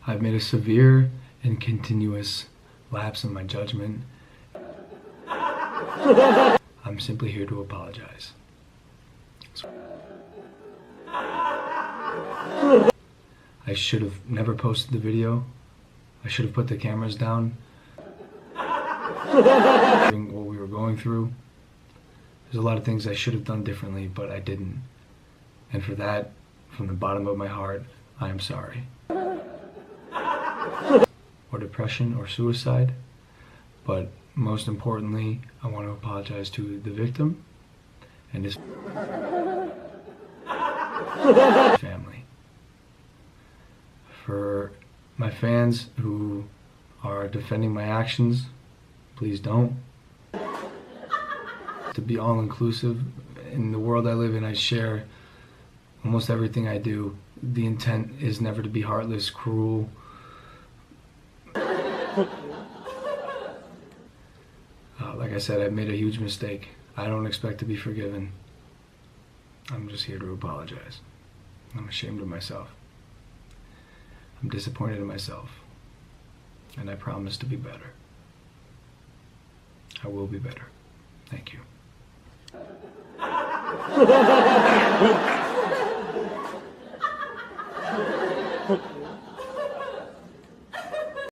I've made a severe and continuous lapse in my judgment. I'm simply here to apologize. I should have never posted the video. I should have put the cameras down. What we were going through. There's a lot of things I should have done differently, but I didn't. And for that, from the bottom of my heart, I am sorry. Or depression or suicide. But most importantly, I want to apologize to the victim and his family. For my fans who are defending my actions, please don't. To be all-inclusive, in the world I live in, I share almost everything I do. The intent is never to be heartless, cruel. Like I said, I've made a huge mistake. I don't expect to be forgiven. I'm just here to apologize. I'm ashamed of myself. I'm disappointed in myself. And I promise to be better. I will be better. Thank you.